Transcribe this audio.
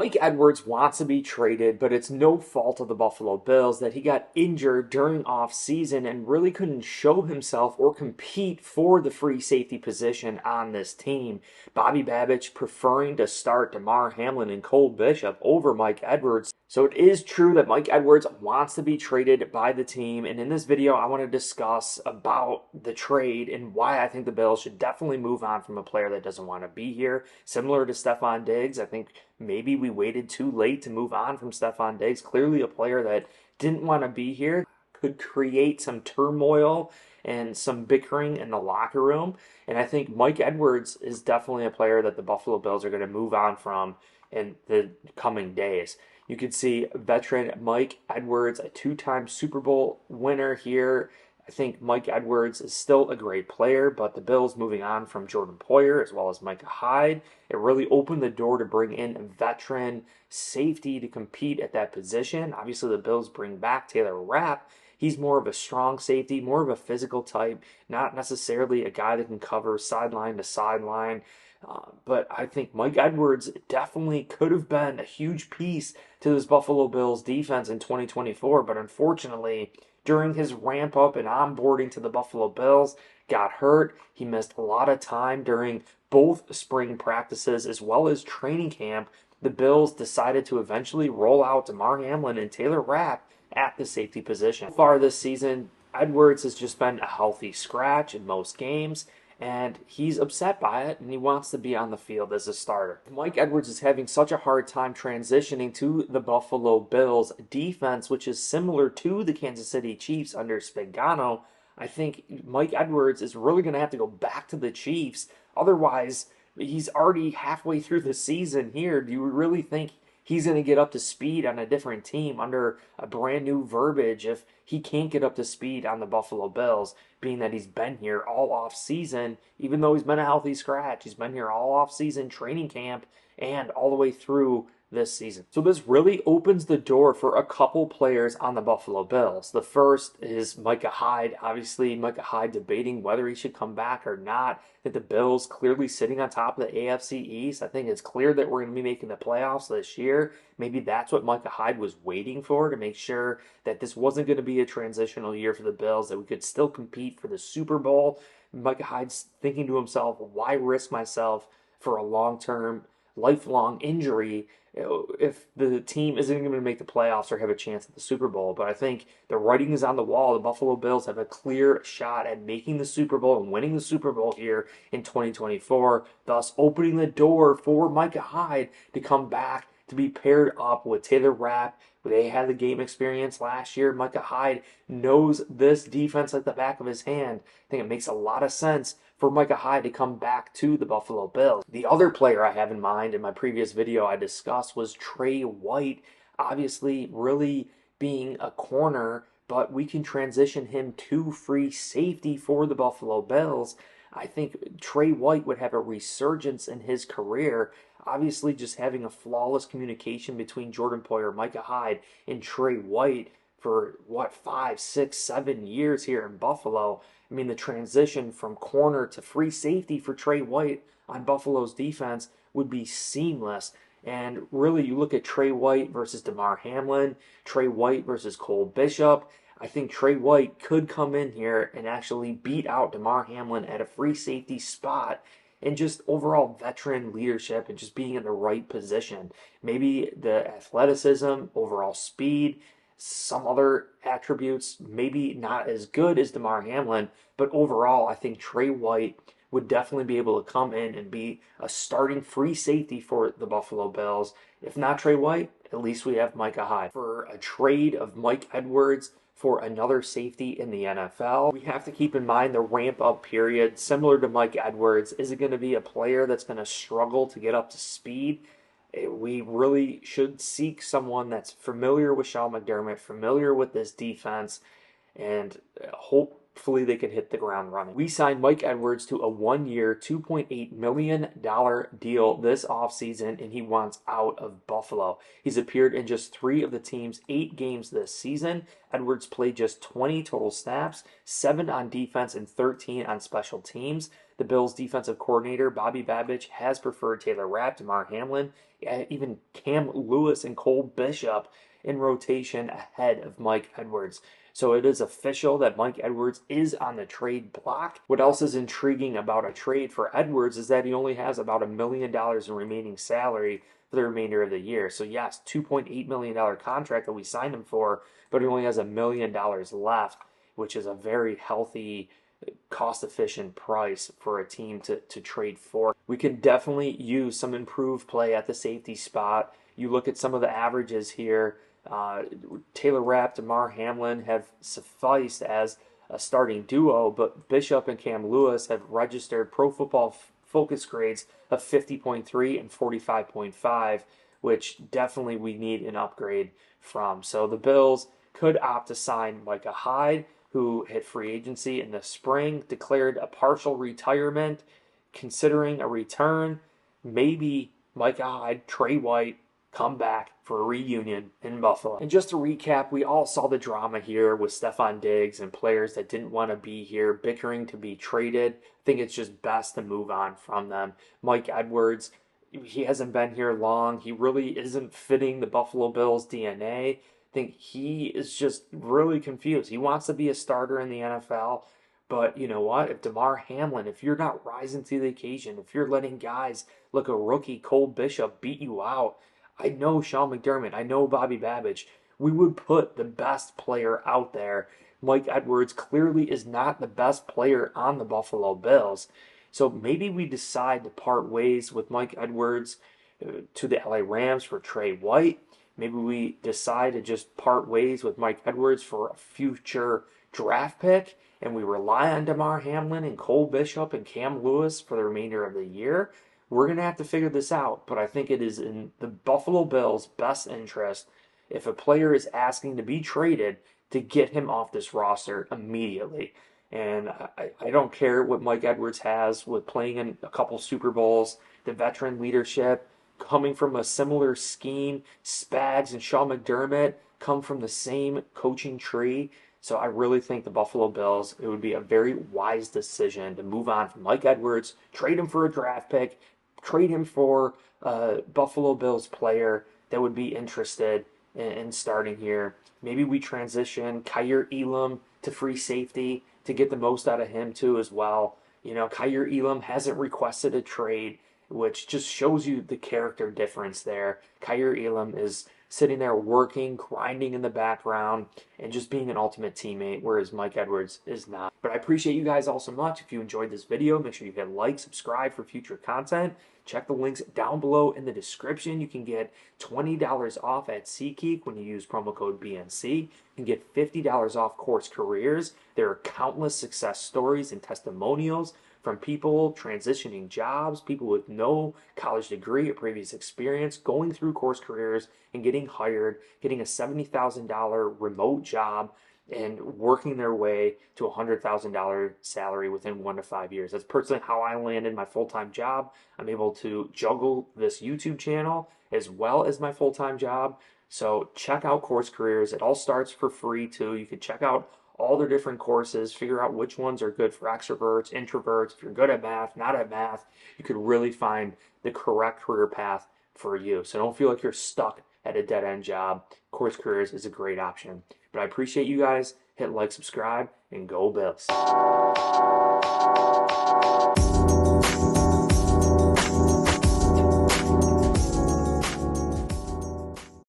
Mike Edwards wants to be traded, but it's no fault of the Buffalo Bills that he got injured during off-season and really couldn't show himself or compete for the free safety position on this team. Bobby Babich preferring to start Damar Hamlin and Cole Bishop over Mike Edwards. So it is true that Mike Edwards wants to be traded by the team, and in this video I want to discuss about the trade and why I think the Bills should definitely move on from a player that doesn't want to be here. Similar to Stephon Diggs, I think maybe we waited too late to move on from Stephon Diggs. Clearly a player that didn't want to be here, could create some turmoil and some bickering in the locker room. And I think Mike Edwards is definitely a player that the Buffalo Bills are going to move on from in the coming days. You can see veteran Mike Edwards, a two-time Super Bowl winner here. I think Mike Edwards is still a great player, but the Bills moving on from Jordan Poyer as well as Micah Hyde, it really opened the door to bring in a veteran safety to compete at that position. Obviously, the Bills bring back Taylor Rapp. He's more of a strong safety, more of a physical type, not necessarily a guy that can cover sideline to sideline. But I think Mike Edwards definitely could have been a huge piece to this Buffalo Bills defense in 2024, but unfortunately, during his ramp up and onboarding to the Buffalo Bills, got hurt. He missed a lot of time during both spring practices as well as training camp. The Bills decided to eventually roll out Damar Hamlin and Taylor Rapp at the safety position. So far this season, Edwards has just been a healthy scratch in most games, and he's upset by it, and he wants to be on the field as a starter. Mike Edwards is having such a hard time transitioning to the Buffalo Bills defense, which is similar to the Kansas City Chiefs under Spagnano. I think Mike Edwards is really going to have to go back to the Chiefs. Otherwise, he's already halfway through the season here. Do you really think he's going to get up to speed on a different team under a brand new verbiage if he can't get up to speed on the Buffalo Bills, being that he's been here all off season, even though he's been a healthy scratch? He's been here all off season training camp and all the way through this season. So this really opens the door for a couple players on the Buffalo Bills. The first is Micah Hyde. Obviously, Micah Hyde debating whether he should come back or not. That the Bills clearly sitting on top of the AFC East. I think it's clear that we're going to be making the playoffs this year. Maybe that's what Micah Hyde was waiting for, to make sure that this wasn't going to be a transitional year for the Bills, that we could still compete for the Super Bowl. Micah Hyde's thinking to himself, why risk myself for a long-term, lifelong injury if the team isn't going to make the playoffs or have a chance at the Super Bowl? But I think the writing is on the wall. The Buffalo Bills have a clear shot at making the Super Bowl and winning the Super Bowl here in 2024, thus opening the door for Micah Hyde to come back to be paired up with Taylor Rapp. They had the game experience last year. Micah Hyde knows this defense like the back of his hand. I think it makes a lot of sense for Micah Hyde to come back to the Buffalo Bills. The other player I have in mind in my previous video I discussed was Trey White. Obviously, really being a corner, but we can transition him to free safety for the Buffalo Bills. I think Trey White would have a resurgence in his career. Obviously, just having a flawless communication between Jordan Poyer, Micah Hyde, and Trey White for, 5, 6, 7 years here in Buffalo. I mean, the transition from corner to free safety for Trey White on Buffalo's defense would be seamless. And really, you look at Trey White versus Damar Hamlin, Trey White versus Cole Bishop. I think Trey White could come in here and actually beat out Damar Hamlin at a free safety spot, and just overall veteran leadership and just being in the right position. Maybe the athleticism, overall speed, some other attributes, maybe not as good as Damar Hamlin, but overall, I think Trey White would definitely be able to come in and be a starting free safety for the Buffalo Bills. If not Trey White, at least we have Micah Hyde. For a trade of Mike Edwards for another safety in the NFL, we have to keep in mind the ramp-up period. Similar to Mike Edwards, is it going to be a player that's going to struggle to get up to speed? We really should seek someone that's familiar with Sean McDermott, familiar with this defense, and hopefully they can hit the ground running. We signed Mike Edwards to a one-year, $2.8 million deal this offseason, and he wants out of Buffalo. He's appeared in just 3 of the team's 8 games this season. Edwards played just 20 total snaps, 7 on defense and 13 on special teams. The Bills' defensive coordinator, Bobby Babich, has preferred Taylor Rapp, Damar Hamlin, even Cam Lewis and Cole Bishop in rotation ahead of Mike Edwards. So it is official that Mike Edwards is on the trade block. What else is intriguing about a trade for Edwards is that he only has about $1 million in remaining salary for the remainder of the year. So yes, $2.8 million contract that we signed him for, but he only has $1 million left, which is a very healthy, cost-efficient price for a team to trade for. We could definitely use some improved play at the safety spot. You look at some of the averages here. Taylor Rapp, Damar Hamlin have sufficed as a starting duo, but Bishop and Cam Lewis have registered Pro Football Focus grades of 50.3 and 45.5, which definitely we need an upgrade from. So the Bills could opt to sign Micah Hyde, who hit free agency in the spring, declared a partial retirement, considering a return. Maybe Micah Hyde, Trey White come back for a reunion in Buffalo. And just to recap, we all saw the drama here with Stefon Diggs and players that didn't want to be here, bickering to be traded. I think it's just best to move on from them. Mike Edwards, he hasn't been here long. He really isn't fitting the Buffalo Bills DNA. I think he is just really confused. He wants to be a starter in the NFL, but you know what? If Damar Hamlin, if you're not rising to the occasion, if you're letting guys like a rookie Cole Bishop beat you out, I know Sean McDermott, I know Bobby Babich, we would put the best player out there. Mike Edwards clearly is not the best player on the Buffalo Bills. So maybe we decide to part ways with Mike Edwards to the LA Rams for Trey White. Maybe we decide to just part ways with Mike Edwards for a future draft pick, and we rely on Damar Hamlin and Cole Bishop and Cam Lewis for the remainder of the year. We're going to have to figure this out, but I think it is in the Buffalo Bills' best interest if a player is asking to be traded to get him off this roster immediately. And I don't care what Mike Edwards has with playing in a couple Super Bowls, the veteran leadership, coming from a similar scheme. Spags and Sean McDermott come from the same coaching tree. So I really think the Buffalo Bills, it would be a very wise decision to move on from Mike Edwards, trade him for a draft pick, trade him for a Buffalo Bills player that would be interested in starting here. Maybe we transition Kaiir Elam to free safety to get the most out of him too as well. You know, Kaiir Elam hasn't requested a trade, which just shows you the character difference there. Kaiir Elam is sitting there working, grinding in the background, and just being an ultimate teammate, whereas Mike Edwards is not. But I appreciate you guys all so much. If you enjoyed this video, make sure you hit like, subscribe for future content. Check the links down below in the description. You can get $20 off at SeatGeek when you use promo code BNC. You can get $50 off Course Careers. There are countless success stories and testimonials from people transitioning jobs, people with no college degree or previous experience, going through Course Careers and getting hired, getting a $70,000 remote job, and working their way to a $100,000 salary within 1 to 5 years. That's personally how I landed my full-time job. I'm able to juggle this YouTube channel as well as my full-time job. So check out Course Careers. It all starts for free too. You can check out all their different courses, figure out which ones are good for extroverts, introverts. If you're good at math, not at math, you could really find the correct career path for you. So don't feel like you're stuck at a dead-end job. Course Careers is a great option. But I appreciate you guys. Hit like, subscribe, and go Bills.